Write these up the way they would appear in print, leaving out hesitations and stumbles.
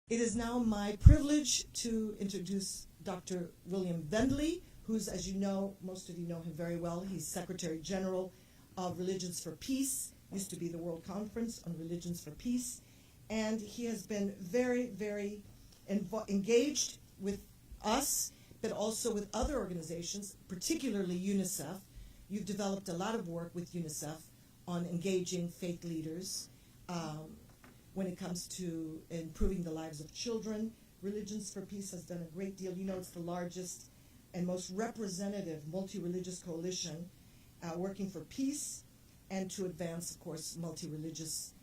It is now my privilege to introduce Dr. William Vendley, who's, as you know, most of you know him very well. He's Secretary General of Religions for Peace, used to be the World Conference on Religions for Peace, and he has been very, very engaged with us, but also with other organizations, particularly UNICEF. You've developed a lot of work with UNICEF on engaging faith leaders when it comes to improving the lives of children. Religions for Peace has done a great deal. You know, it's the largest and most representative multi-religious coalition working for peace and to advance, of course, multi-religious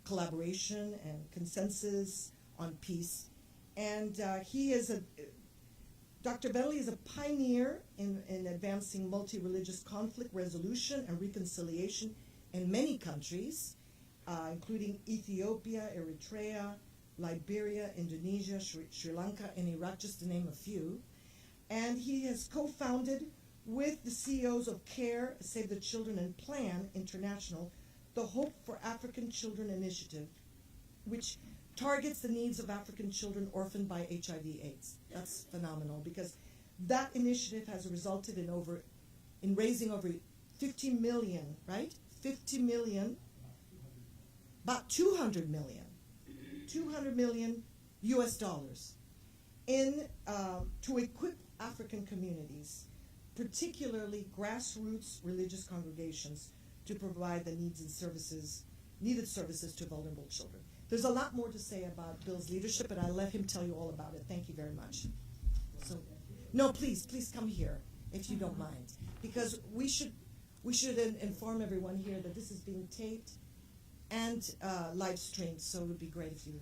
collaboration and consensus on peace. And Dr. Vendley is a pioneer in advancing multi-religious conflict resolution and reconciliation in many countries, including Ethiopia, Eritrea, Liberia, Indonesia, Sri Lanka, and Iraq, just to name a few. And he has co-founded with the CEOs of CARE, Save the Children, and PLAN International, the Hope for African Children initiative, which targets the needs of African children orphaned by HIV/AIDS. That's phenomenal, because that initiative has resulted in raising over 50 million, right? 50 million, about 200 million US dollars to equip African communities, particularly grassroots religious congregations, to provide the needed services to vulnerable children. There's a lot more to say about Bill's leadership, but I'll let him tell you all about it. Thank you very much. So, no, please come here if you don't mind, because we should inform everyone here that this is being taped and live streamed. So it would be great if you.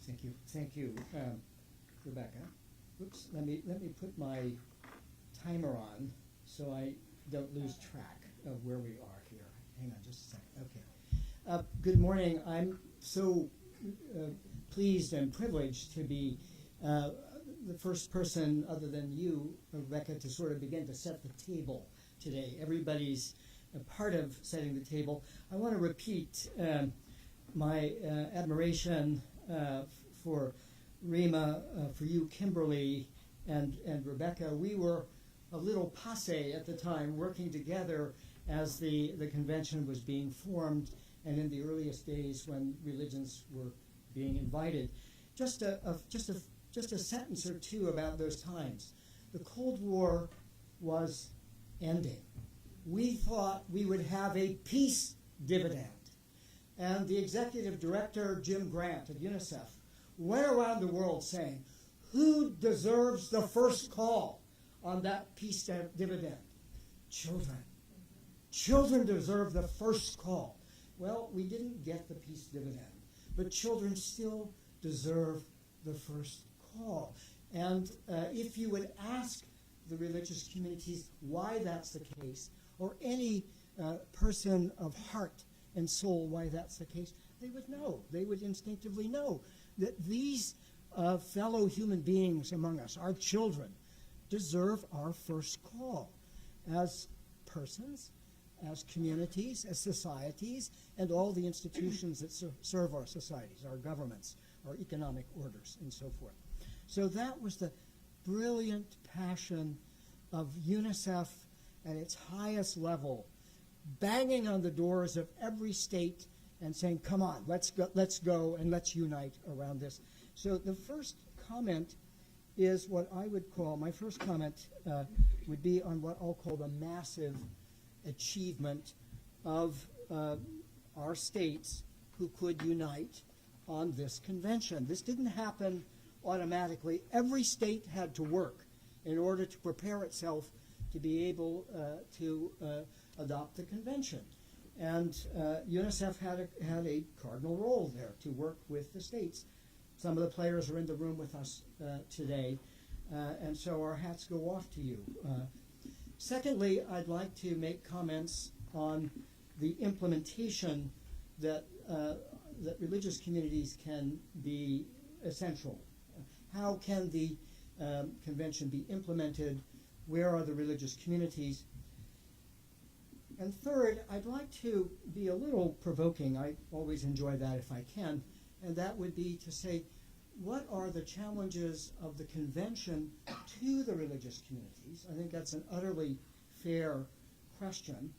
Thank you. Thank you, Rebecca. Oops, let me put my timer on so I don't lose track of where we are here. Hang on just a second. Okay. Good morning. I'm so pleased and privileged to be the first person other than you, Rebecca, to sort of begin to set the table today. Everybody's a part of setting the table. I want to repeat my admiration for Rima, for you, Kimberly, and Rebecca. We were a little passe at the time, working together as the convention was being formed, and in the earliest days when religions were being invited. Just a sentence or two about those times. The Cold War was ending. We thought we would have a peace dividend, and the executive director, Jim Grant of UNICEF, went around the world saying, who deserves the first call on that peace dividend? Children. Children deserve the first call. Well, we didn't get the peace dividend, but children still deserve the first call. And if you would ask the religious communities why that's the case, or any person of heart and soul why that's the case, they would know. They would instinctively know that these fellow human beings among us, our children, deserve our first call as persons, as communities, as societies, and all the institutions that serve our societies, our governments, our economic orders, and so forth. So that was the brilliant passion of UNICEF at its highest level, banging on the doors of every state and saying, come on, let's go and let's unite around this. So the first comment is what I would call, my first comment would be on what I'll call the massive achievement of our states who could unite on this convention. This didn't happen automatically. Every state had to work in order to prepare itself to be able to adopt the convention. And UNICEF had a cardinal role there to work with the states. Some of the players are in the room with us today, and so our hats go off to you. Secondly, I'd like to make comments on the implementation that religious communities can be essential. How can the convention be implemented? Where are the religious communities? And third, I'd like to be a little provoking. I always enjoy that if I can. And that would be to say, what are the challenges of the convention to the religious communities? I think that's an utterly fair question.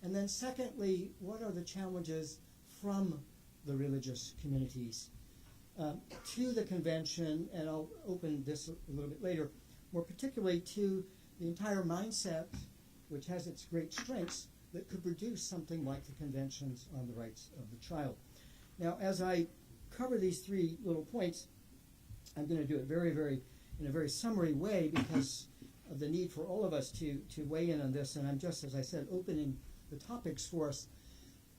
And then secondly, what are the challenges from the religious communities to the convention? And I'll open this a little bit later, more particularly to the entire mindset, which has its great strengths, that could produce something like the Conventions on the Rights of the Child. Now, as I cover these three little points, I'm going to do it in a very summary way because of the need for all of us to weigh in on this. And I'm just, as I said, opening the topics for us.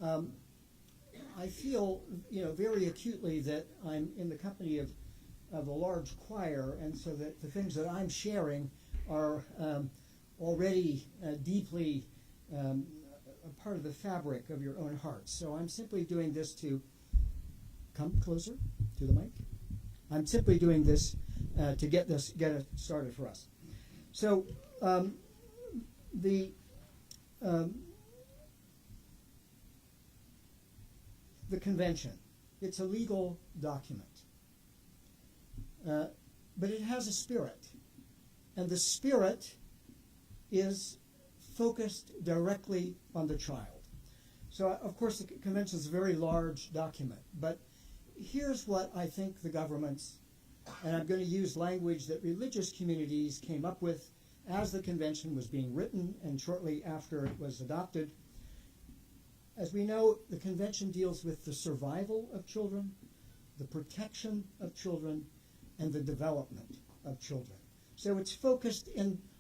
I feel, very acutely that I'm in the company of a large choir, and so that the things that I'm sharing are already deeply a part of the fabric of your own hearts. So I'm simply doing this to come closer to the mic. I'm simply doing this to get it started for us. So the convention, it's a legal document, but it has a spirit, and the spirit is focused directly on the child. So, of course, the convention is a very large document, but here's what I think the governments, and I'm going to use language that religious communities came up with as the convention was being written and shortly after it was adopted. As we know, the convention deals with the survival of children, the protection of children, and the development of children. So it's focused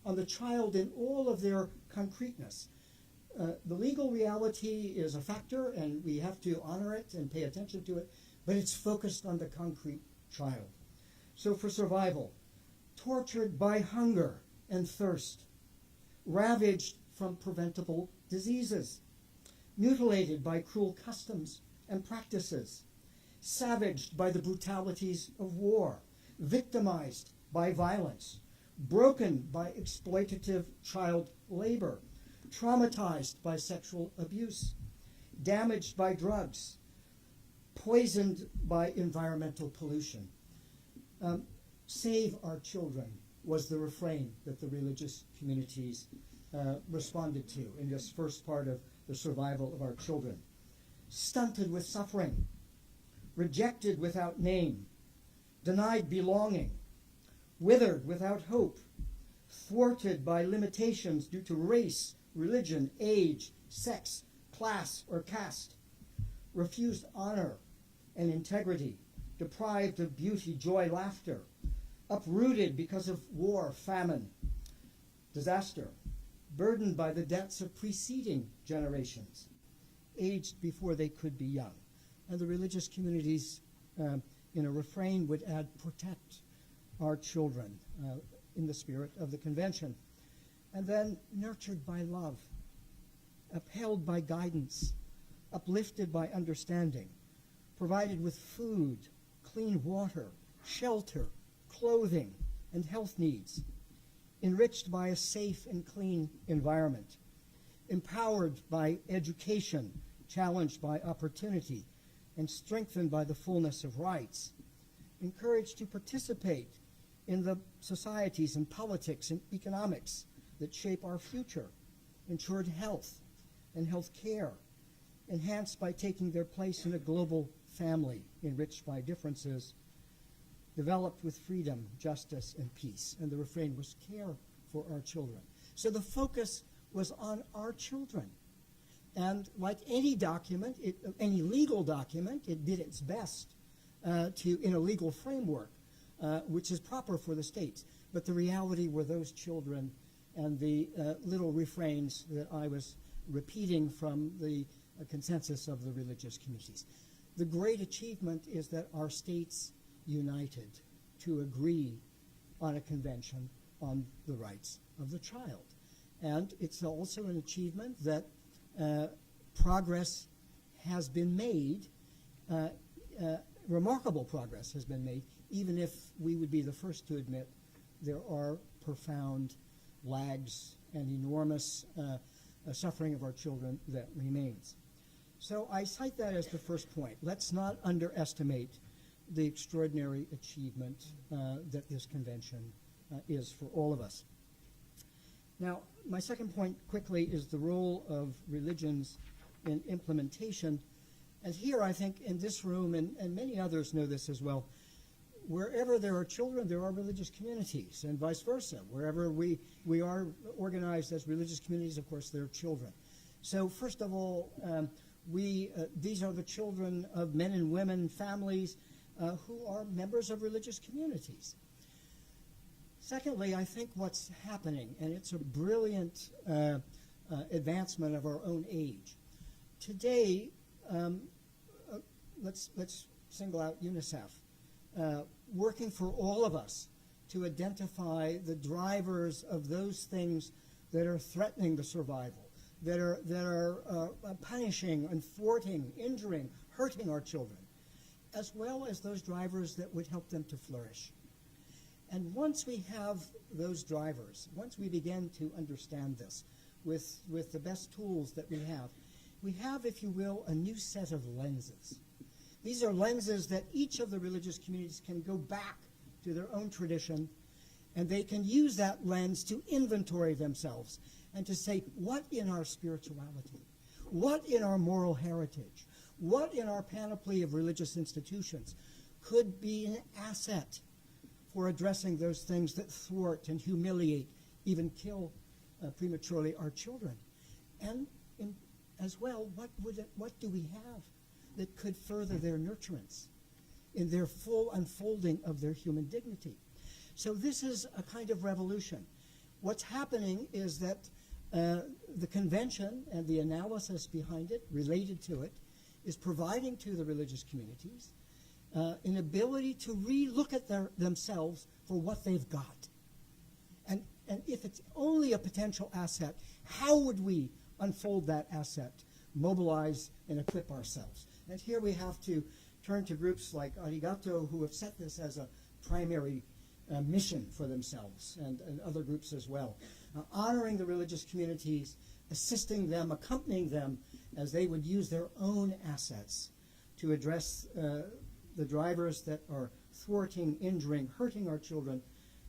on the child in all of their concreteness. The legal reality is a factor, and we have to honor it and pay attention to it, but it's focused on the concrete child. So for survival, tortured by hunger and thirst, ravaged from preventable diseases, mutilated by cruel customs and practices, savaged by the brutalities of war, victimized by violence, broken by exploitative child labor, traumatized by sexual abuse, damaged by drugs, poisoned by environmental pollution. Save our children was the refrain that the religious communities responded to in this first part of the survival of our children. Stunted with suffering, rejected without name, denied belonging, withered without hope, thwarted by limitations due to race, religion, age, sex, class, or caste, refused honor and integrity, deprived of beauty, joy, laughter, uprooted because of war, famine, disaster, burdened by the debts of preceding generations, aged before they could be young. And the religious communities, in a refrain, would add, protect our children, in the spirit of the convention. And then nurtured by love, upheld by guidance, uplifted by understanding, provided with food, clean water, shelter, clothing, and health needs, enriched by a safe and clean environment, empowered by education, challenged by opportunity, and strengthened by the fullness of rights, encouraged to participate in the societies and politics and economics that shape our future, ensured health and health care, enhanced by taking their place in a global family enriched by differences, developed with freedom, justice, and peace. And the refrain was care for our children. So the focus was on our children. And like any document, any legal document, it did its best in a legal framework, which is proper for the states. But the reality were those children and the little refrains that I was repeating from the consensus of the religious communities. The great achievement is that our states united to agree on a convention on the rights of the child. And it's also an achievement that progress has been made, remarkable progress has been made, even if we would be the first to admit there are profound lags and enormous suffering of our children that remains. So I cite that as the first point. Let's not underestimate the extraordinary achievement that this convention is for all of us. Now, my second point quickly is the role of religions in implementation. And here, I think, in this room, and many others know this as well, wherever there are children, there are religious communities, and vice versa. Wherever we are organized as religious communities, of course, there are children. So first of all, these are the children of men and women, families, who are members of religious communities. Secondly, I think what's happening, and it's a brilliant advancement of our own age. Today, let's single out UNICEF, working for all of us to identify the drivers of those things that are threatening the survival, that are punishing and thwarting, injuring, hurting our children, as well as those drivers that would help them to flourish. And once we have those drivers, once we begin to understand this with the best tools that we have, if you will, a new set of lenses. These are lenses that each of the religious communities can go back to their own tradition, and they can use that lens to inventory themselves and to say, what in our spirituality, what in our moral heritage, what in our panoply of religious institutions could be an asset for addressing those things that thwart and humiliate, even kill prematurely our children. And as well, what do we have that could further their nurturance in their full unfolding of their human dignity? So this is a kind of revolution. What's happening is that the convention and the analysis behind it, related to it, is providing to the religious communities an ability to re-look at themselves for what they've got. And if it's only a potential asset, how would we unfold that asset, mobilize and equip ourselves? And here we have to turn to groups like Arigato, who have set this as a primary mission for themselves, and other groups as well. Honoring the religious communities, assisting them, accompanying them as they would use their own assets to address the drivers that are thwarting, injuring, hurting our children,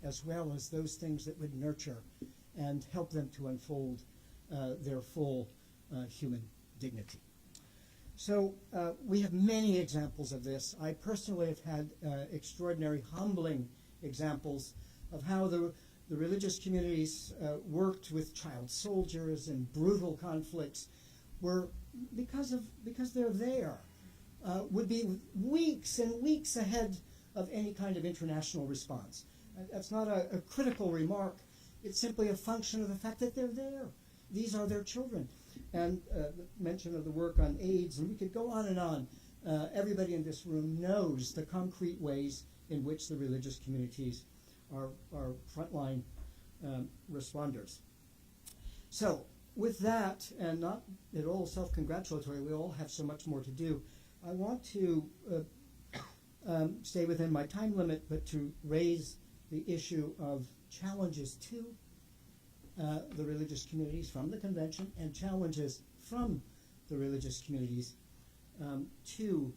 as well as those things that would nurture and help them to unfold their full human dignity. So we have many examples of this. I personally have had extraordinary, humbling examples of how the religious communities worked with child soldiers and brutal conflicts, were because they're there, would be weeks and weeks ahead of any kind of international response. That's not a critical remark. It's simply a function of the fact that they're there. These are their children. And mention of the work on AIDS, and we could go on and on. Everybody in this room knows the concrete ways in which the religious communities are frontline responders. So with that, and not at all self-congratulatory, we all have so much more to do, I want to stay within my time limit, but to raise the issue of challenges to the religious communities from the convention, and challenges from the religious communities to,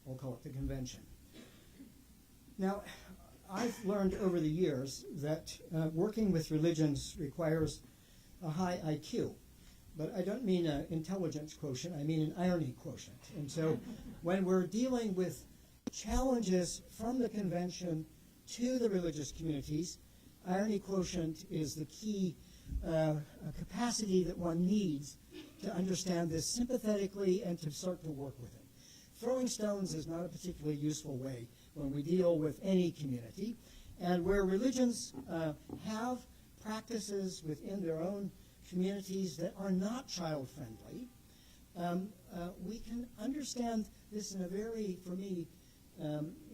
I'll call it the convention. Now, I've learned over the years that working with religions requires a high IQ. But I don't mean an intelligence quotient, I mean an irony quotient. And so when we're dealing with challenges from the convention to the religious communities, irony quotient is the key capacity that one needs to understand this sympathetically and to start to work with it. Throwing stones is not a particularly useful way when we deal with any community. And where religions have practices within their own communities that are not child-friendly, we can understand this in a very, for me,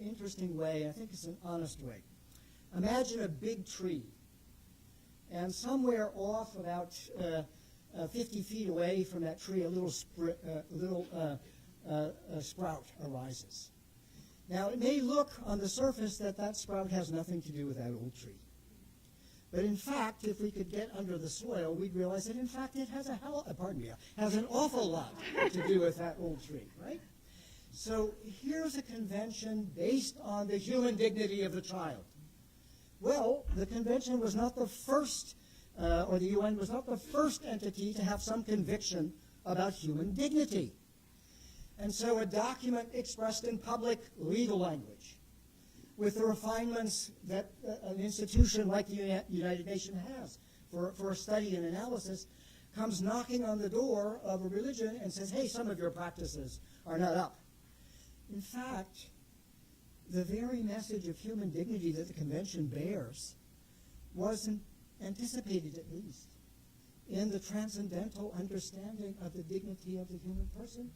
interesting way. I think it's an honest way. Imagine a big tree, and somewhere off about 50 feet away from that tree, a little sprout arises. Now, it may look on the surface that that sprout has nothing to do with that old tree. But in fact, if we could get under the soil, we'd realize that in fact it has has an awful lot to do with that old tree, right? So here's a convention based on the human dignity of the child. Well, the convention was not the first, or the UN was not the first entity to have some conviction about human dignity. And so a document expressed in public legal language, with the refinements that an institution like the United Nations has for a study and analysis, comes knocking on the door of a religion and says, hey, some of your practices are not up. In fact, the very message of human dignity that the convention bears wasn't anticipated, at least, in the transcendental understanding of the dignity of the human person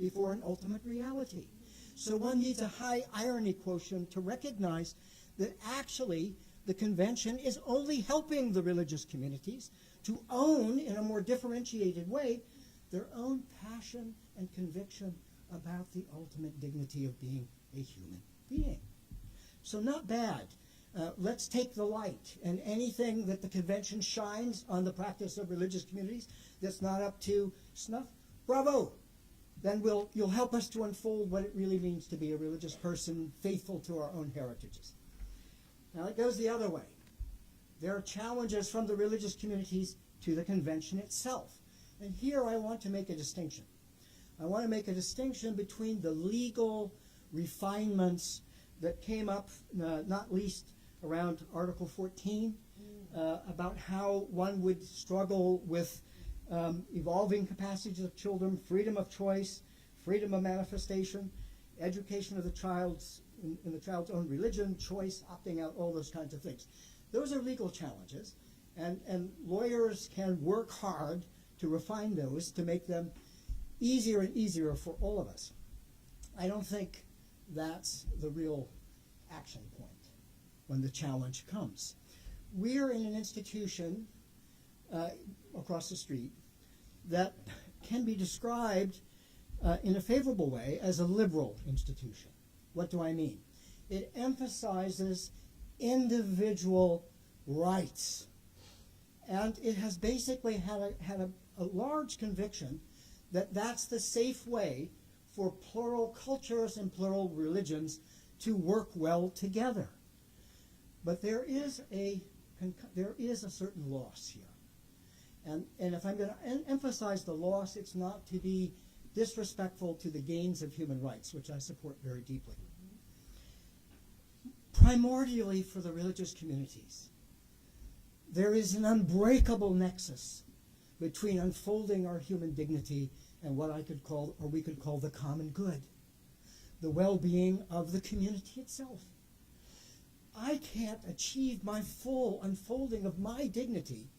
before an ultimate reality. So one needs a high irony quotient to recognize that actually the convention is only helping the religious communities to own, in a more differentiated way, their own passion and conviction about the ultimate dignity of being a human being. So not bad. Let's take the light, and anything that the convention shines on the practice of religious communities that's not up to snuff, bravo! Then you'll help us to unfold what it really means to be a religious person faithful to our own heritages. Now it goes the other way. There are challenges from the religious communities to the convention itself. And here I want to make a distinction. I want to make a distinction between the legal refinements that came up, not least around Article 14, about how one would struggle with evolving capacities of children, freedom of choice, freedom of manifestation, education of the child's in the child's own religion, choice, opting out, all those kinds of things. Those are legal challenges, and lawyers can work hard to refine those to make them easier and easier for all of us. I don't think that's the real action point when the challenge comes. We're in an institution across the street that can be described in a favorable way as a liberal institution. What do I mean? It emphasizes individual rights, and it has basically had a large conviction that that's the safe way for plural cultures and plural religions to work well together. But there is a certain loss here. And if I'm going to emphasize the loss, it's not to be disrespectful to the gains of human rights, which I support very deeply. Primordially for the religious communities, there is an unbreakable nexus between unfolding our human dignity and what I could call, or we could call, the common good, the well-being of the community itself. I can't achieve my full unfolding of my dignity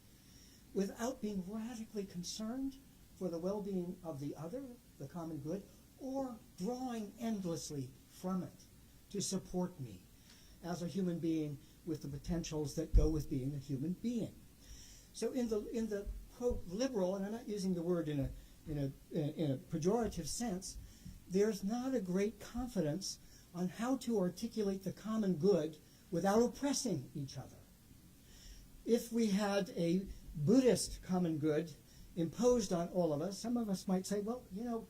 without being radically concerned for the well-being of the other, the common good, or drawing endlessly from it to support me as a human being with the potentials that go with being a human being. So in the quote liberal, and I'm not using the word in a pejorative sense, there's not a great confidence on how to articulate the common good without oppressing each other. If we had a Buddhist common good imposed on all of us, some of us might say, well, you know,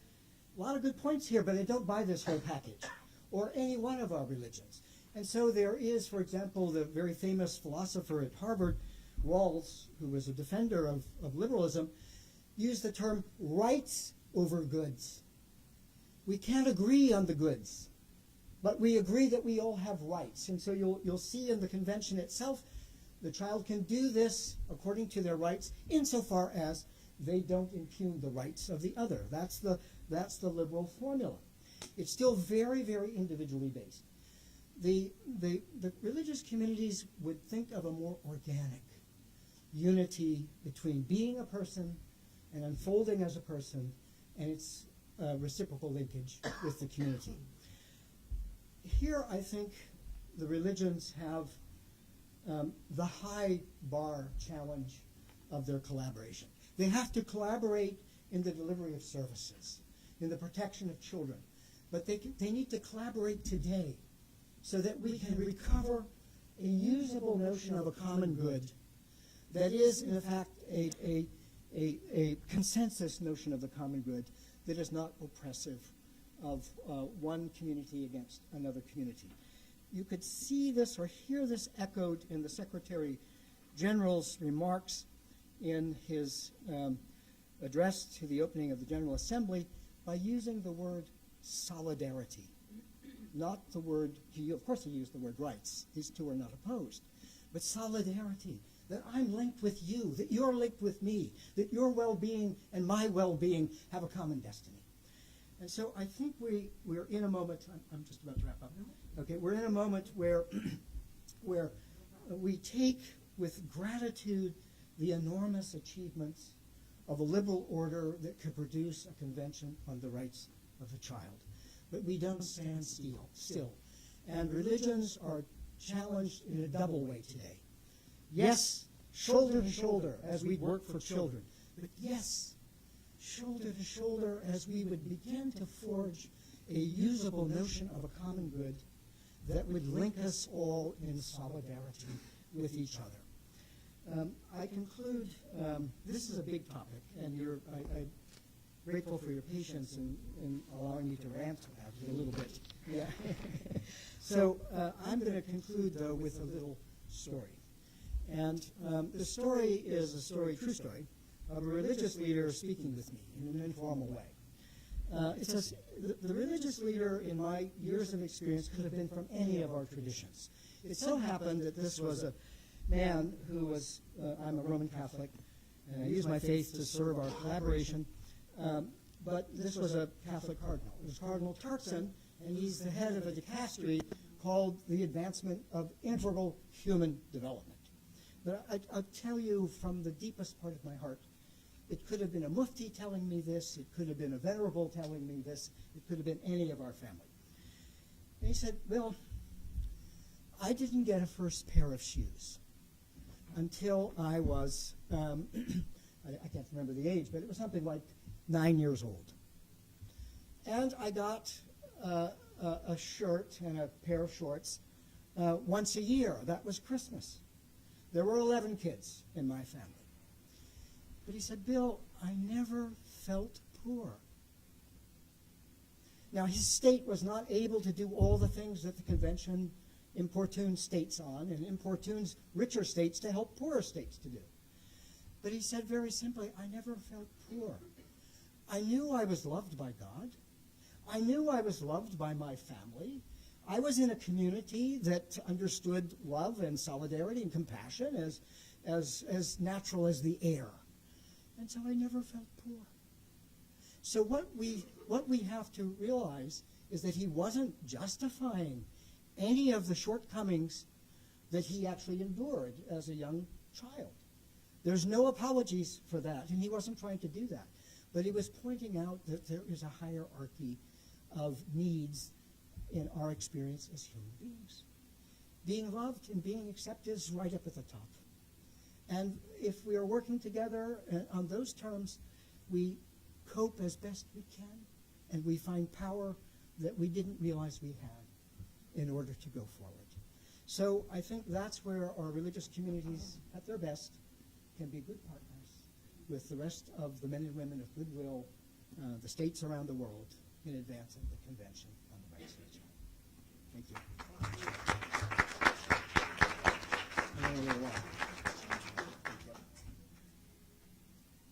a lot of good points here, but I don't buy this whole package, or any one of our religions. And so there is, for example, the very famous philosopher at Harvard, Rawls, who was a defender of liberalism, used the term rights over goods. We can't agree on the goods, but we agree that we all have rights. And so you'll see in the convention itself, the child can do this according to their rights, insofar as they don't impugn the rights of the other. That's the liberal formula. It's still very, very individually based. The religious communities would think of a more organic unity between being a person and unfolding as a person, and its reciprocal linkage with the community. Here, I think the religions have the high bar challenge of their collaboration. They have to collaborate in the delivery of services, in the protection of children, but they need to collaborate today so that we can recover a usable notion of a common good that is, in fact, a consensus notion of the common good that is not oppressive of one community against another community. You could see this or hear this echoed in the Secretary General's remarks in his address to the opening of the General Assembly by using the word solidarity, not the word, of course he used the word rights, these two are not opposed, but solidarity, that I'm linked with you, that you're linked with me, that your well-being and my well-being have a common destiny. And so I think we're in a moment, I'm just about to wrap up. Okay, we're in a moment where we take with gratitude the enormous achievements of a liberal order that could produce a convention on the rights of a child. But we don't stand still. And religions are challenged in a double way today. Yes, shoulder to shoulder as we work for children. But yes, shoulder to shoulder as we would begin to forge a usable notion of a common good that would link us all in solidarity with each other. I conclude, this is a big topic, and I'm grateful for your patience in allowing me to rant about it a little bit. Yeah. So I'm going to conclude, though, with a little story. And the story is a true story, of a religious leader speaking with me in an informal way. It says, the religious leader, in my years of experience, could have been from any of our traditions. It so happened that this was a man who was, I'm a Roman Catholic, and I use my faith to serve our collaboration, but this was a Catholic cardinal. It was Cardinal Turkson, and he's the head of a dicastery called the Advancement of Integral Human Development. But I'll tell you from the deepest part of my heart, it could have been a mufti telling me this, it could have been a venerable telling me this, it could have been any of our family. And he said, Bill, I didn't get a first pair of shoes until I was, I can't remember the age, but it was something like 9 years old. And I got a shirt and a pair of shorts once a year. That was Christmas. There were 11 kids in my family. But he said, Bill, I never felt poor. Now, his state was not able to do all the things that the convention importunes states on and importunes richer states to help poorer states to do. But he said very simply, I never felt poor. I knew I was loved by God. I knew I was loved by my family. I was in a community that understood love and solidarity and compassion as natural as the air. And so I never felt poor. So what we have to realize is that he wasn't justifying any of the shortcomings that he actually endured as a young child. There's no apologies for that, and he wasn't trying to do that. But he was pointing out that there is a hierarchy of needs in our experience as human beings. Being loved and being accepted is right up at the top. And if we are working together on those terms, we cope as best we can, and we find power that we didn't realize we had in order to go forward. So I think that's where our religious communities, at their best, can be good partners with the rest of the men and women of goodwill, the states around the world, in advance of the Convention on the Rights of the Child. Thank you.